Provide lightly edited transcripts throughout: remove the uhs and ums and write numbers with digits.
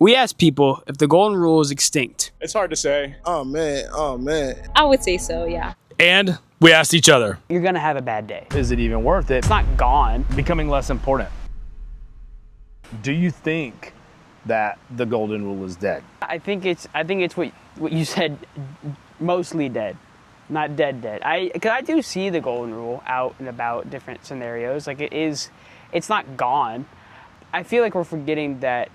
We asked people if the golden rule is extinct. It's hard to say. Oh man. I would say so, yeah. And we asked each other, You're gonna have a bad day. is it even worth it? It's not gone. Becoming less important. Do you think that the golden rule is dead? I think it's what you said, mostly dead, not dead. Because I do see the golden rule out and about different scenarios. Like it's not gone. I feel like we're forgetting that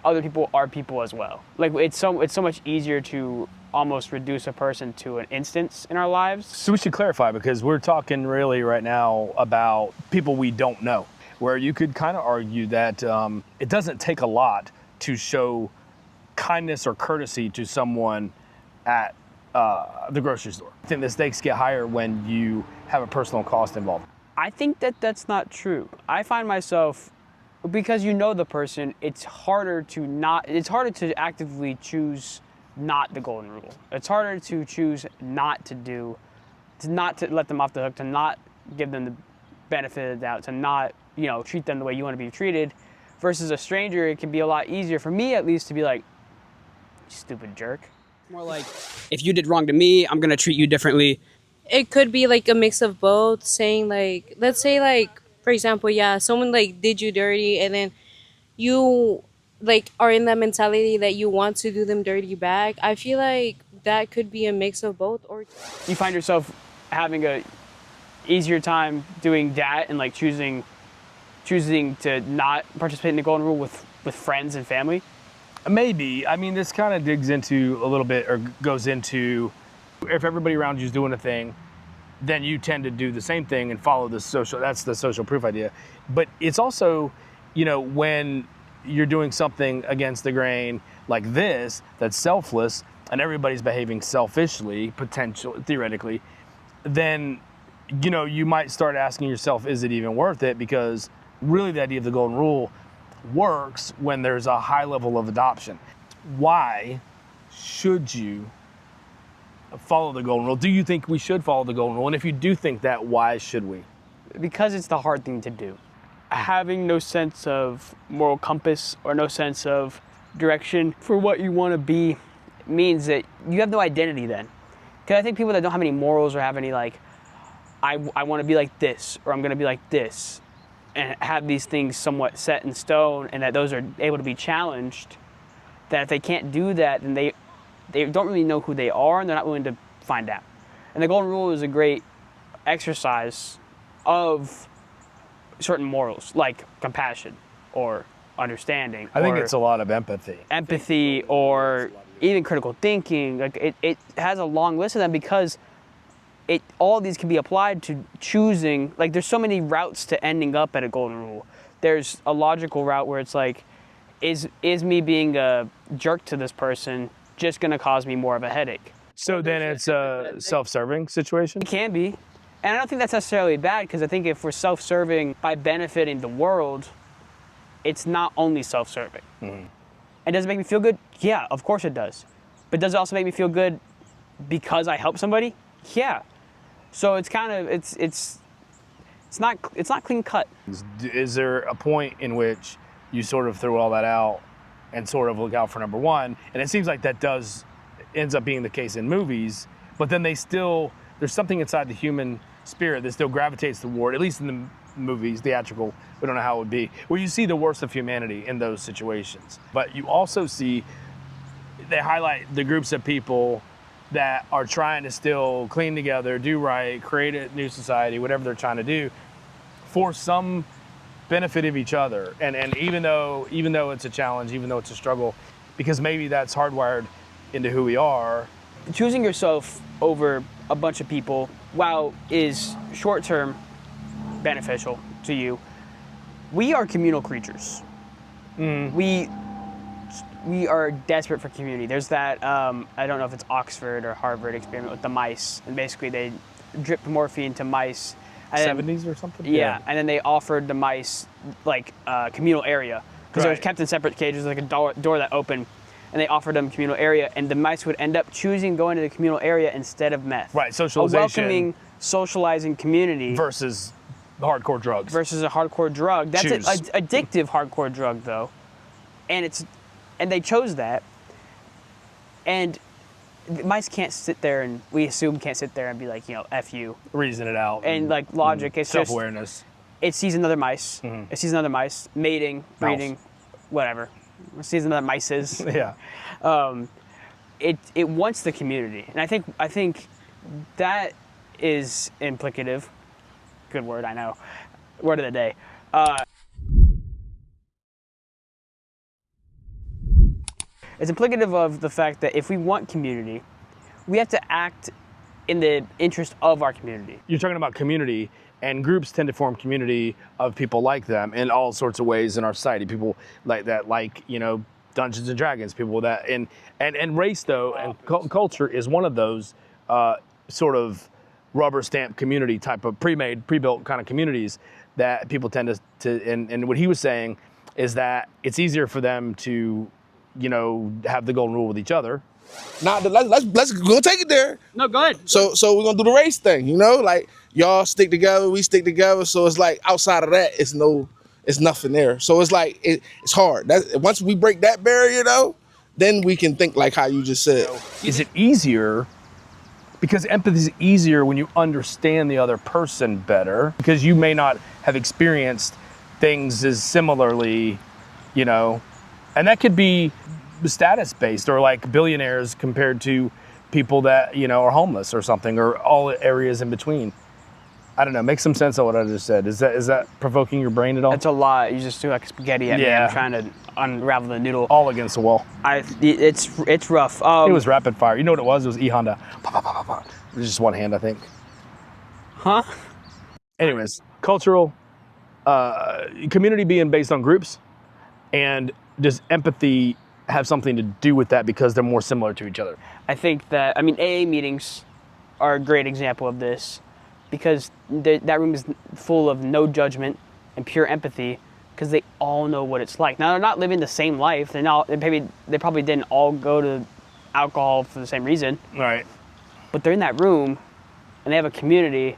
other people are people as well. Like it's so much easier to almost reduce a person to an instance in our lives. So we should clarify, because we're talking really right now about people we don't know, where you could kind of argue that it doesn't take a lot to show kindness or courtesy to someone at the grocery store. I think the stakes get higher when you have a personal cost involved. I think that that's not true. I find myself, because you know the person, it's harder to actively choose not the golden rule. It's harder to choose not to let them off the hook, to not give them the benefit of the doubt, to not, treat them the way you want to be treated. Versus a stranger, it can be a lot easier, for me at least, to be like, you stupid jerk. More like, if you did wrong to me, I'm gonna treat you differently. It could be like a mix of both, saying like, let's say like, for example, someone like did you dirty and then you like are in that mentality that you want to do them dirty back. I feel like that could be a mix of both. Or you find yourself having a easier time doing that and like choosing to not participate in the golden rule with friends and family. Maybe. I mean, this kind of digs into a little bit, or goes into, if everybody around you is doing a thing, then you tend to do the same thing and follow that's the social proof idea. But it's also, when you're doing something against the grain like this, that's selfless, and everybody's behaving selfishly, theoretically, then, you might start asking yourself, is it even worth it? Because really the idea of the golden rule works when there's a high level of adoption. Why should you follow the golden rule? Do you think we should follow the golden rule? And if you do think that, why should we? Because it's the hard thing to do. Having no sense of moral compass or no sense of direction for what you want to be means that you have no identity then. Because I think people that don't have any morals or have any like, I want to be like this, or I'm going to be like this, and have these things somewhat set in stone, and that those are able to be challenged, that if they can't do that, then they don't really know who they are, and they're not willing to find out. And the golden rule is a great exercise of certain morals, like compassion or understanding. I think it's a lot of empathy. Or even critical thinking. Like it has a long list of them, because all of these can be applied to choosing. Like there's so many routes to ending up at a golden rule. There's a logical route where it's like, is me being a jerk to this person just going to cause me more of a headache? So then it's a self-serving situation? It can be. And I don't think that's necessarily bad, because I think if we're self-serving by benefiting the world, it's not only self-serving. Mm-hmm. And does it make me feel good? Yeah, of course it does. But does it also make me feel good because I help somebody? Yeah. So it's kind of, it's not clean cut. Is there a point in which you sort of throw all that out and sort of look out for number one? And it seems like that ends up being the case in movies, but then there's something inside the human spirit that still gravitates toward, at least in the movies, theatrical, we don't know how it would be, where you see the worst of humanity in those situations. But you also see, they highlight the groups of people that are trying to still clean together, do right, create a new society, whatever they're trying to do, for some benefit of each other. And even though it's a challenge, even though it's a struggle, because maybe that's hardwired into who we are. Choosing yourself over a bunch of people, while is short-term beneficial to you, we are communal creatures. Mm. We are desperate for community. There's that, I don't know if it's Oxford or Harvard experiment with the mice, and basically they dripped morphine to mice. 70s or something? Yeah, and then they offered the mice like a communal area, because they were kept in separate cages, like a door that opened, and they offered them communal area, and the mice would end up choosing going to the communal area instead of meth. Right, socialization. A welcoming, socializing community. Versus hardcore drugs. Versus a hardcore drug. That's an addictive hardcore drug, though. And it's And they chose that. And mice can't sit there, and we assume can't sit there and be like, F you. Reason it out. And like logic, it's just self-awareness. It sees another mice. It sees another mice, mating, breeding, whatever. It sees another mices. Yeah. It wants the community, and I think that is implicative. Good word, I know. Word of the day. It's implicative of the fact that if we want community, we have to act in the interest of our community. You're talking about community, and groups tend to form community of people like them in all sorts of ways in our society. People like that, Dungeons and Dragons. People that and race though and culture is one of those sort of rubber stamp community type of pre-built kind of communities that people tend to and what he was saying is that it's easier for them to have the golden rule with each other. Now let's go take it there. No, go ahead. So we're gonna do the race thing, like y'all stick together, we stick together. So it's like outside of that, it's nothing there. So it's like it's hard. Once we break that barrier though, then we can think like how you just said. Is it easier? Because empathy is easier when you understand the other person better, because you may not have experienced things as similarly, and that could be status based, or like billionaires compared to people that are homeless or something, or all areas in between. I don't know. Make some sense of what I just said. Is that provoking your brain at all? That's a lot. You just do like spaghetti at me. I'm trying to unravel the noodle. All against the wall. It's rough. It was rapid fire. You know what it was? It was E Honda. It was just one hand, I think. Huh? Anyways, cultural community being based on groups, and does empathy have something to do with that because they're more similar to each other? I think that AA meetings are a great example of this, because that room is full of no judgment and pure empathy, because they all know what it's like. Now, they're not living the same life. They probably didn't all go to alcohol for the same reason. Right. But they're in that room, and they have a community,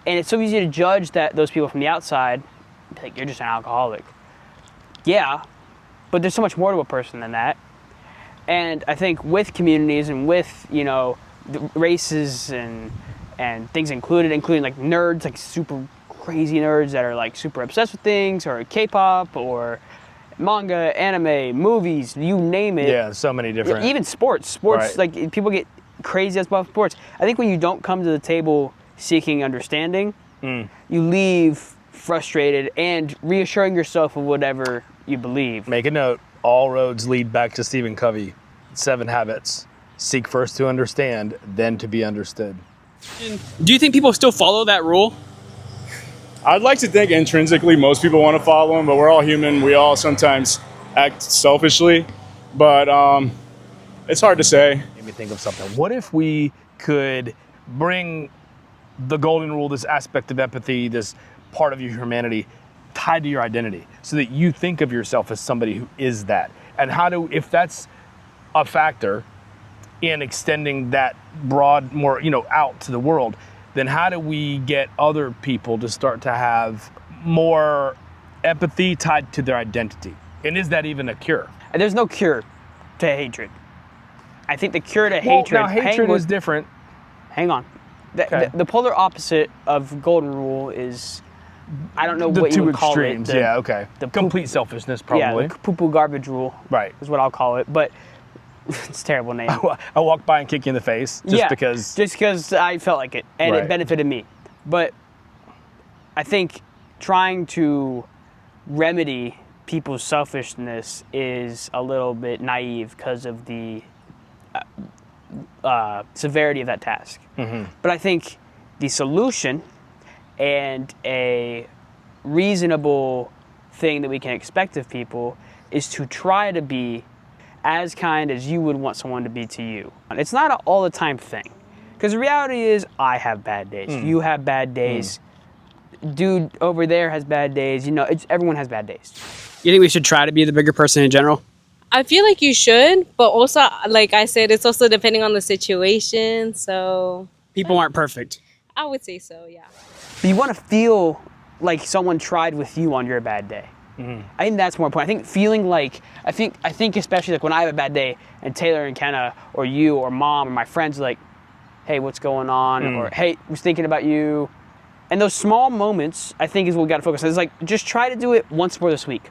and it's so easy to judge those people from the outside. Like, you're just an alcoholic. Yeah, but there's so much more to a person than that. And I think with communities and with the races and things including like nerds, like super crazy nerds that are like super obsessed with things, or K-pop or manga, anime, movies, you name it. Yeah, so many different. Even sports, right. Like people get crazy about sports. I think when you don't come to the table seeking understanding, you leave frustrated and reassuring yourself of whatever you believe. Make a note. All roads lead back to Stephen Covey. 7 habits. Seek first to understand, then to be understood. Do you think people still follow that rule? I'd like to think intrinsically most people want to follow them, but we're all human. We all sometimes act selfishly, but it's hard to say. Made me think of something. What if we could bring the golden rule, this aspect of empathy, this part of your humanity, tied to your identity, so that you think of yourself as somebody who is that? And if that's a factor in extending that broad, more, out to the world, then how do we get other people to start to have more empathy tied to their identity? And is that even a cure? And there's no cure to hatred. I think the cure to hatred... Now, hatred is different. Hang on. The polar opposite of golden rule is... I don't know what you would call it. The two extremes, The complete selfishness, probably. Yeah, the poo-poo garbage rule. Right. Is what I'll call it. But it's a terrible name. I walk by and kick you in the face because... Just because I felt like it, and it benefited me. But I think trying to remedy people's selfishness is a little bit naive because of the severity of that task. Mm-hmm. But I think the solution and a reasonable thing that we can expect of people is to try to be as kind as you would want someone to be to you. It's not an all the time thing, because the reality is I have bad days. You have bad days. Dude over there has bad days. Everyone has bad days. You think we should try to be the bigger person in general? I feel like you should, but also, like I said, it's also depending on the situation. So people aren't perfect. I would say so, yeah. But you want to feel like someone tried with you on your bad day. I think that's more important. I think feeling like, I think especially like when I have a bad day and Taylor and Kenna or you or mom or my friends are like, hey, what's going on? Or hey, I was thinking about you. And those small moments, I think, is what we got to focus on. It's like, just try to do it once more this week.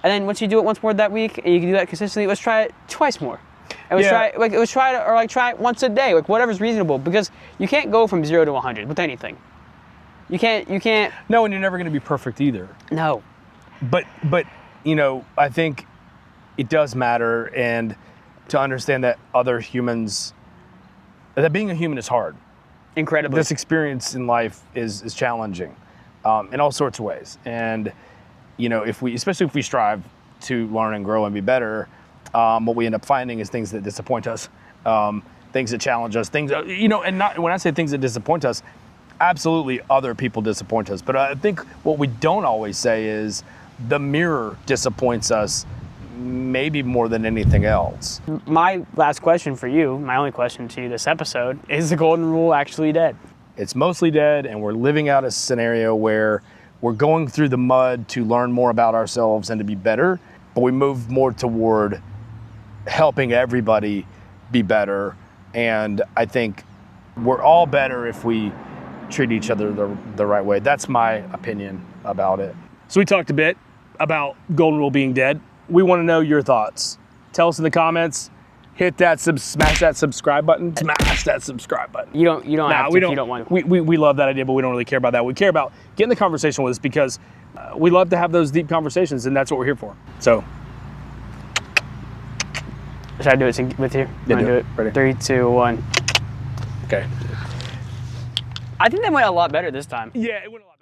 And then once you do it once more that week and you can do that consistently, let's try it twice more. And let's try it once a day, like whatever's reasonable, because you can't go from 0 to 100 with anything. You can't. No, and you're never going to be perfect either. No. But you know, I think it does matter, and to understand that other humans, that being a human is hard. Incredibly. This experience in life is challenging in all sorts of ways. And you know, especially if we strive to learn and grow and be better, what we end up finding is things that disappoint us, things that challenge us, things, you know, and not when I say things that disappoint us, absolutely other people disappoint us. But I think what we don't always say is the mirror disappoints us maybe more than anything else. My last question for you, my only question to you this episode, is the golden rule actually dead? It's mostly dead, and we're living out a scenario where we're going through the mud to learn more about ourselves and to be better, but we move more toward helping everybody be better. And I think we're all better if we treat each other the right way. That's my opinion about it. So we talked a bit about golden rule being dead. We want to know your thoughts. Tell us in the comments. Hit that smash that subscribe button. Smash that subscribe button. You don't have to if you don't want to. We love that idea, but we don't really care about that. We care about getting the conversation with us because we love to have those deep conversations, and that's what we're here for. So, should I do it with you? Yeah, do it. Ready? 3, 2, 1. Okay. I think that went a lot better this time. Yeah, it went a lot.